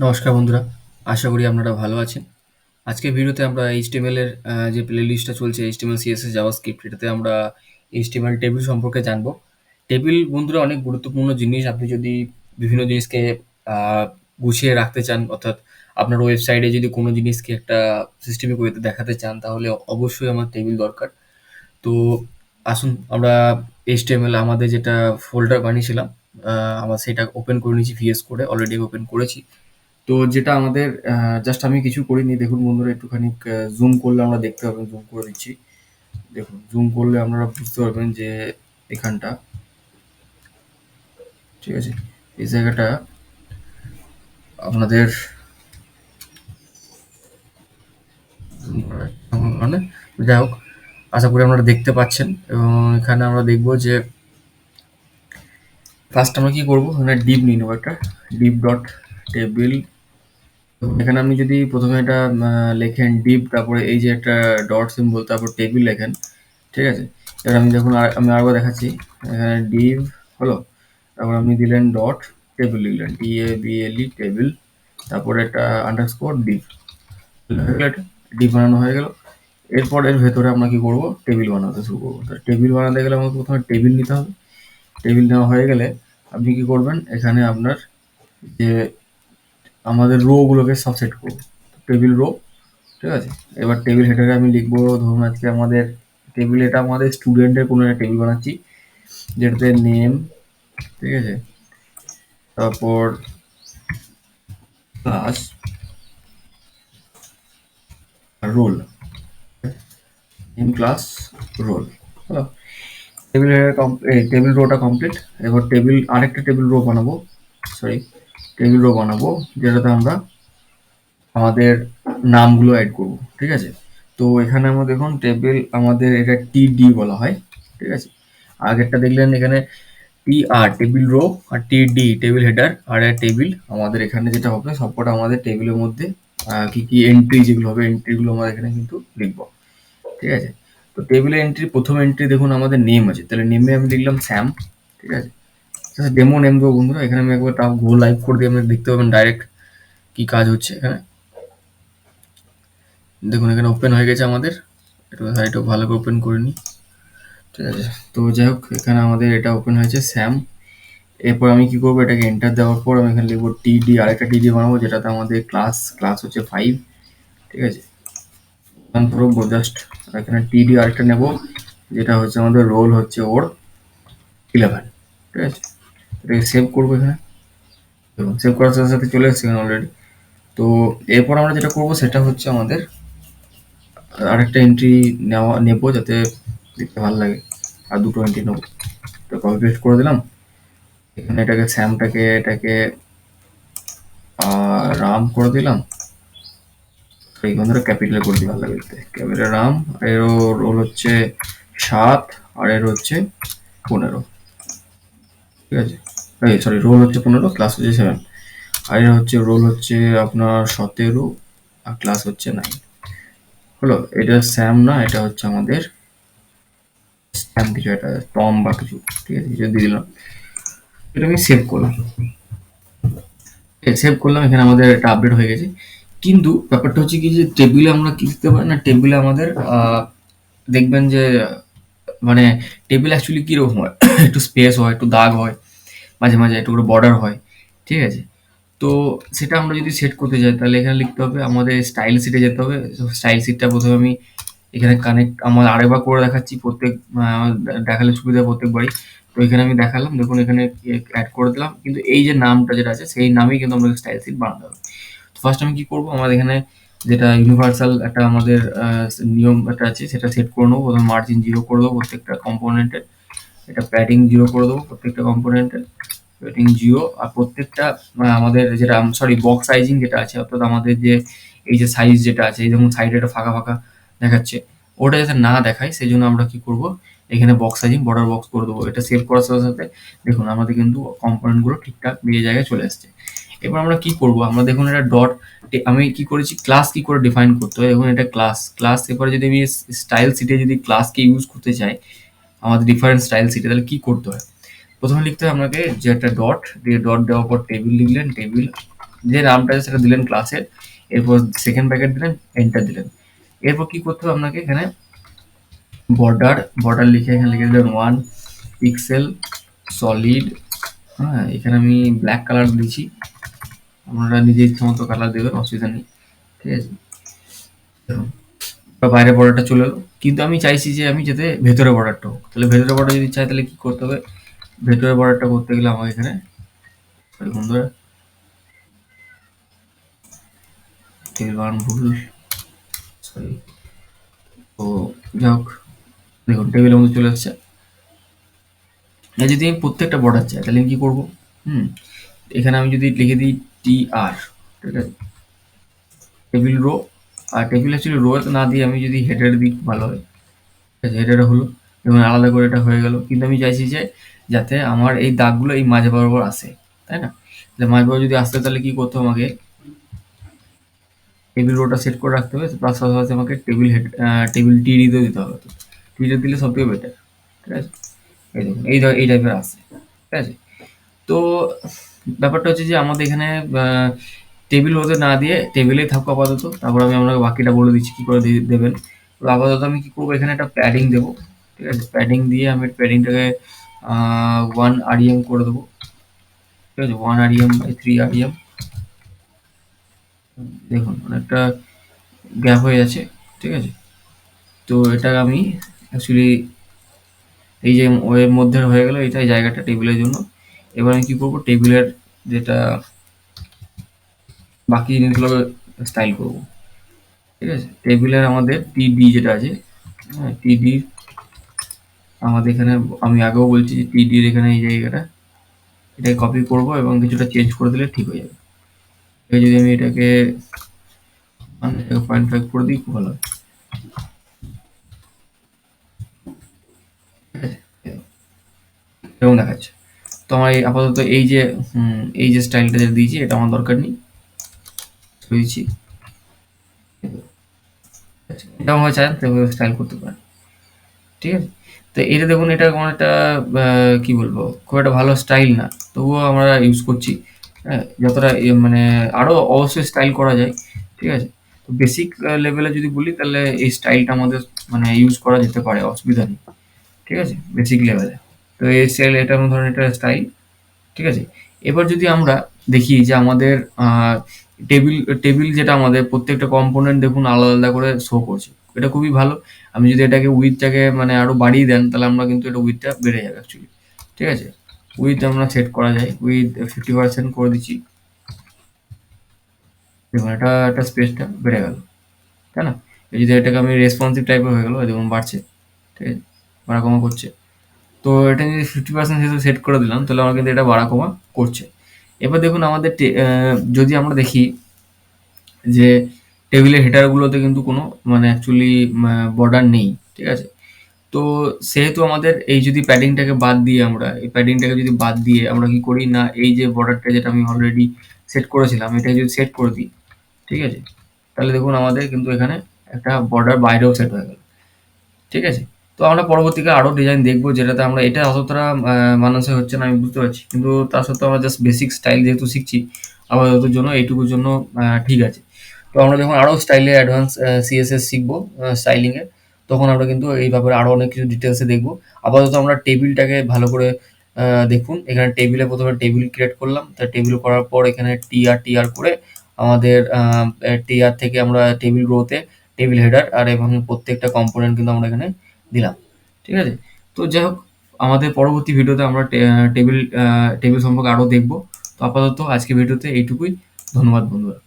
নমস্কার বন্ধুরা, আশা করি আপনারা ভালো আছেন। আজকের ভিডিওতে আমরা HTML এর যে প্লেলিস্টটা চলছে HTML, CSS, জাভাস্ক্রিপ্ট এটাতে আমরা HTML টেবিল সম্পর্কে জানবো। টেবিল বন্ধুরা অনেক গুরুত্বপূর্ণ জিনিস। আপনি যদি বিভিন্ন জিনিসকে আ গুছিয়ে রাখতে চান, অর্থাৎ আপনার ওয়েবসাইটে যদি কোনো জিনিসকে একটা সিস্টেমিক ওয়েতে দেখাতে চান, তাহলে অবশ্যই আমার টেবিল দরকার। তো আসুন আমরা HTML আমাদের যেটা ফোল্ডার বানিয়েছিলাম, আ আমরা সেটা ওপেন করে নিয়েছি VS কোডে, অলরেডি ওপেন করেছি। তো যেটা আমাদের জাস্ট আমি কিছু করিনি। দেখুন বন্ধুরা, একটুখানি জুম করলে আমরা দেখতে পাবেন, জুম করে দিচ্ছি। দেখুন, জুম করলে আপনারা বুঝতে পারবেন যে এখানটা, ঠিক আছে? এই জায়গাটা আপনাদের মানে যাই হোক, আশা করি আপনারা দেখতে পাচ্ছেন। এবং এখানে আমরা দেখব যে ফার্স্ট আমরা কি করব, এখানে ডিপ নিয়ে নেবো একটা ডিপ ডট টেবিল। এখানে আপনি যদি প্রথমে এটা লেখেন ডিপ, তারপরে এই যে একটা ডট সিম্বল, তারপর টেবিল লেখেন, ঠিক আছে? এবার আমি দেখুন, আমি আরেকবার দেখাচ্ছি। এখানে ডিভ হলো, তারপর আপনি দিলেন ডট টেবিল, লিখলেন DABLE টেবিল, তারপরে একটা আন্ডারস্কোর ডিভ, ডিভ বানানো হয়ে গেল। এরপর এর ভেতরে আমরা কি করব, টেবিল বানাতে শুরু করবো। তো টেবিল বানাতে গেলে আমাকে প্রথমে টেবিল নিতে হবে। টেবিল নেওয়া হয়ে গেলে আপনি কি করবেন, এখানে আপনার যে আমাদের রো গুলোকে সব সেট করবো, টেবিল রো, ঠিক আছে? এবার টেবিল হেডারে আমি লিখবো, ধরুন আজকে আমাদের টেবিল, এটা আমাদের স্টুডেন্টের কোনো একটা টেবিল বানাচ্ছি, যেটাতে নেম, ঠিক আছে, তারপর ক্লাস আর রোল, নেম ক্লাস রোল, হলো। Table header table rota complete. এবার আরেকটা টেবিল রো বানাবো, সরি, টেবিল রো বানাবো, যেটাতে আমরা আমাদের নামগুলো অ্যাড করব, ঠিক আছে? তো এখানে আমরা দেখুন টেবিল, আমাদের এটা TD বলা হয়, ঠিক আছে? আগেরটা দেখলেন এখানে TR টেবিল রো, আর TD টেবিল হেডার, আর টেবিল। আমাদের এখানে যেটা হবে, সবকটা আমাদের টেবিলের মধ্যে কি কি এন্ট্রি যেগুলো হবে, এন্ট্রিগুলো আমরা এখানে কিন্তু লিখবো, ঠিক আছে? তো টেবিলের এন্ট্রি, প্রথম এন্ট্রি দেখুন আমাদের নেম আছে, তাহলে নেমে আমি লিখলাম স্যাম, ঠিক আছে? ডেমো নেম দেবো বন্ধুরা। এখানে আমি একবার তাও গো লাইভ করে দিয়ে আপনি দেখতে পাবেন ডাইরেক্ট কি কাজ হচ্ছে এখানে। দেখুন এখানে ওপেন হয়ে গেছে আমাদের, একটু সাইটও ভালো করে ওপেন করে নিই, ঠিক আছে? তো যাই হোক, এখানে আমাদের এটা ওপেন হয়েছে স্যাম। এরপর আমি কি করবো, এটাকে এন্টার দেওয়ার পর আমি এখানে লিখবো TD, আরেকটা TD বানাবো, যেটাতে আমাদের ক্লাস হচ্ছে 5, ঠিক আছে? পুরো জাস্ট এখানে TD আরেকটা নেবো, যেটা হচ্ছে আমাদের রোল হচ্ছে ওর 11, ঠিক আছে? এটাকে সেভ করবো এখানে, এবং সেভ করার সাথে সাথে চলে এসেছে এখানে অলরেডি। তো এরপর আমরা যেটা করবো সেটা হচ্ছে আমাদের আরেকটা এন্ট্রি নেবো, যাতে দেখতে ভালো লাগে, আর দুটো এন্ট্রি নেবো। তো কপি পেস্ট করে দিলাম এখানে, এটাকে রাম করে দিলাম। এই বন্ধুরা ক্যাপিটাল করে দিই, ভালো লাগে দেখতে, ক্যাপিটাল রাম। আর এর রোল হচ্ছে 7, আর এর হচ্ছে 15, ঠিক আছে? এই সরি, রোল হচ্ছে 15, ক্লাস হচ্ছে 7, আর এর হচ্ছে রোল হচ্ছে আপনার 17, আর ক্লাস হচ্ছে 9, হলো। এটা স্যাম না, এটা হচ্ছে আমাদের স্যাম কিছু একটা, টম বা কিছু, ঠিক আছে? কিছু দিয়ে দিলাম, এটা আমি সেভ করলাম। সেভ করলাম, এখানে আমাদের এটা আপডেট হয়ে গেছে। কিন্তু ব্যাপারটা হচ্ছে কি, যে টেবিলে আমরা কি লিখতে পারি না, টেবিলে আমাদের দেখবেন যে মানে টেবিল অ্যাকচুয়ালি কীরকম হয় একটু স্পেস হয়, একটু দাগ হয়, মাঝে মাঝে একটু করে বর্ডার হয়, ঠিক আছে? তো সেটা আমরা যদি সেট করতে যাই, তাহলে এখানে লিখতে হবে আমাদের স্টাইল শিটে যেতে হবে। স্টাইল শিটটা প্রথমে আমি এখানে কানেক্ট, আমার আরেকবার করে দেখাচ্ছি, প্রত্যেক দেখালে সুবিধা প্রত্যেকবারই। তো এখানে আমি দেখালাম, দেখুন এখানে অ্যাড করে দিলাম, কিন্তু এই যে নামটা যেটা আছে সেই নামেই কিন্তু আমাদের স্টাইল শিট বানাতে হবে। তো ফার্স্ট আমি কি করবো, আমাদের এখানে যেটা ইউনিভার্সাল একটা আমাদের নিয়ম একটা আছে, সেটা সেট করে নেবো। প্রথমে মার্জিন 0 করে দেবো প্রত্যেকটা কম্পোনেন্টের, এটা প্যাডিং 0 করে দেবো প্রত্যেকটা কম্পোনেন্টের, প্যাডিং 0। আর প্রত্যেকটা আমাদের যেটা, সরি, বক্স সাইজিং যেটা আছে, অর্থাৎ আমাদের যে এই যে সাইজ যেটা আছে, এই যেমন সাইডে একটা ফাঁকা ফাঁকা দেখাচ্ছে, ওটা যাতে না দেখায় সেই জন্য আমরা কি করব, এখানে বক্স সাইজিং বর্ডার বক্স করে দেবো। এটা সেভ করার সাথে সাথে দেখুন আমাদের কিন্তু কম্পোনেন্টগুলো ঠিকঠাক নিজের জায়গায় চলে আসছে। এবার আমরা কি করব, আমরা দেখুন এটা ডট, আমি কি করেছি, ক্লাস কি করে ডিফাইন করতে হয়, দেখুন এটা ক্লাস। এরপরে যদি আমি স্টাইল সিটে যদি ক্লাসকে ইউজ করতে চাই আমাদের ডিফারেন্ট স্টাইল সিটে, তাহলে কি করতে হয়? প্রথমে লিখতে হবে আপনাকে যে একটা ডট দিয়ে, ডট দেওয়ার পর টেবিল লিখলেন, টেবিল, যে নামটা আছে সেটা দিলেন ক্লাসের, এরপর সেকেন্ড ব্র্যাকেট দিলেন, এন্টার দিলেন। এরপর কি করতে হবে আপনাকে এখানে বর্ডার লিখে এখানে লিখে দিলেন 1 পিক্সেল সলিড। হ্যাঁ, এখানে আমি ব্ল্যাক কালার দিয়েছি, আপনারা নিজের ইচ্ছা মতো কালার দেবেন, অসুবিধা নেই। ঠিক আছে, দেখুন বা বাইরে বর্ডারটা চলে এলো, কিন্তু আমি চাইছি যে আমি যাতে ভেতরে বর্ডারটা হোক। তাহলে ভেতরে বর্ডার যদি চাই তাহলে কি করতে হবে, ভেতরে বর্ডারটা করতে গেলে আমাকে এখানে, সরি বন্ধুরা, টেবিল বানান ভুল, সরি। তো যাই হোক, দেখুন টেবিলের মধ্যে চলে আসছে। আর যদি আমি প্রত্যেকটা বর্ডার চাই তাহলে আমি কি করবো, হুম, এখানে আমি যদি লিখে দিই TR, ঠিক আছে, টেবিল রো। আর টেবিল অ্যাকচুয়ালি রো না দিয়ে আমি যদি হেডার দিই খুব ভালো হয়। ঠিক আছে, হেডার হলো এবং আলাদা করে এটা হয়ে গেল, কিন্তু আমি চাইছি যে যাতে আমার এই দাগগুলো এই মাঝে বরাবর আসে, তাই না? তাহলে মাঝে বরাবর যদি আসতে তাহলে কি করতে হবে, আমাকে টেবিল রোটা সেট করে রাখতে হবে, প্লাস পাশাপাশি আমাকে টেবিল হেড, টেবিল টিডিতেও দিতে হবে। টিডিতে দিলে সবথেকে বেটার। ঠিক আছে, এই দেখুন এই টাইপের আসে। ঠিক আছে, তো ব্যাপারটা হচ্ছে যে আমাদের এখানে টেবিল হতে না দিয়ে টেবিলেই থাকো আপাতত, তারপর আমি আপনাকে বাকিটা বলে দিচ্ছি কী করে দেবেন। তো আপাতত আমি কী করবো, এখানে একটা প্যাডিং দেবো। ঠিক আছে, প্যাডিং দিয়ে আমি প্যাডিংটাকে 1 REM করে দেবো। ঠিক আছে, 1 REM/3 REM। দেখুন অনেকটা গ্যাপ হয়ে যাচ্ছে। ঠিক আছে, তো এটা আমি অ্যাকচুয়ালি এই যে ওয়ের মধ্যে হয়ে গেল, এটাই জায়গাটা টেবিলের জন্য। এবার আমি কী করবো, টেবিলের যেটা বাকি জিনিসগুলো স্টাইল করবো। ঠিক আছে, টেবিলের আমাদের টিডি যেটা আছে, হ্যাঁ টিডি আমাদের এখানে, আমি আগেও বলছি যে টিডির এখানে এই জায়গাটা, এটাকে কপি করব এবং কিছুটা চেঞ্জ করে দিলে ঠিক হয়ে যাবে। যদি আমি এটাকে 0.5 করে দিই খুব ভালো হয়। এরকম দেখাচ্ছে। তো আমার আপাতত এই যে স্টাইলটা যেটা দিয়েছি এটা আমার দরকার নেই, দিয়েছি। এটা আমার চান সেভাবে স্টাইল করতে পারেন। ঠিক আছে, তো এটা দেখুন, এটা কোনো একটা কি বলবো, খুব একটা ভালো স্টাইল না, তবুও আমরা ইউজ করছি। হ্যাঁ, যতটা মানে আরও অবশ্যই স্টাইল করা যায়। ঠিক আছে, তো বেসিক লেভেলে যদি বলি তাহলে এই স্টাইলটা আমাদের মানে ইউজ করা যেতে পারে, অসুবিধা নেই। ঠিক আছে, বেসিক লেভেলে। তো এই স্টাইল, এটা আমার ধরেন এটা স্টাইল। ঠিক আছে, এবার যদি আমরা দেখি যে আমাদের টেবিল টেবিল যেটা আমাদের প্রত্যেকটা কম্পোনেন্ট দেখুন আলাদা আলাদা করে শো করছে, এটা খুবই ভালো। আমি যদি এটাকে উইথটাকে মানে আরো বাড়িয়ে দেন তাহলে আমরা কিন্তু এটা উইথটা বেড়ে যাবে অ্যাকচুয়ালি। ঠিক আছে, উইথ আমরা সেট করা যায়, উইথ 50% করে দিচ্ছি। দেখুন এটা একটা স্পেসটা বেড়ে গেল, তাই না? যদি এটাকে আমি রেসপন্সিভ টাইপের হয়ে গেলো, দেখুন বাড়ছে। ঠিক আছে, বাড়া কমা করছে। তো এটা যদি 50% হিসেবে সেট করে দিলাম তাহলে আমার কিন্তু এটা বাড়া কমা করছে। এবার দেখুন আমাদের যদি আমরা দেখি যে টেবিলের হেডারগুলোতে কিন্তু কোনো মানে অ্যাকচুয়ালি বর্ডার নেই। ঠিক আছে, তো সেহেতু আমাদের এই যদি প্যাডিংটাকে বাদ দিয়ে, আমরা এই প্যাডিংটাকে যদি বাদ দিয়ে আমরা কি করি না, এই যে বর্ডারটা যেটা আমি অলরেডি সেট করেছিলাম এটাকে যদি সেট করে দিই, ঠিক আছে, তাহলে দেখুন আমাদের কিন্তু এখানে একটা বর্ডার বাইরেও সেট হয়ে গেল। ঠিক আছে, তো আমরা পরবর্তীকালে আরো ডিজাইন দেখবো যেটাতে আমরা, এটা অতটা মানানসই হচ্ছে না আমি বুঝতে পারছি, কিন্তু তার সত্ত্বেও আমরা জাস্ট বেসিক স্টাইল যেহেতু শিখছি আপাতত জন্য এইটুকুর জন্য ঠিক আছে। তো আমরা যখন আরো স্টাইলে অ্যাডভান্স CSS শিখবো, স্টাইলিং এর, তখন আমরা কিন্তু এই ব্যাপারে আরো অনেক কিছু ডিটেলসে দেখবো। আপাতত আমরা টেবিলটাকে ভালো করে দেখুন, এখানে টেবিলে প্রথমে টেবিল ক্রিয়েট করলাম, তা টেবিল করার পর এখানে টিআর করে আমাদের টিআর থেকে আমরা টেবিল রোতে টেবিল হেডার আর এবং প্রত্যেকটা কম্পোনেন্ট কিন্তু আমরা এখানে দিলাম। ঠিক আছে, তো যাই হোক, আমাদের পরবর্তী ভিডিওতে আমরা টেবিল সম্পর্কে আরো দেখবো। তো আপাতত আজকে ভিডিওতে এইটুকুই। ধন্যবাদ বন্ধুরা।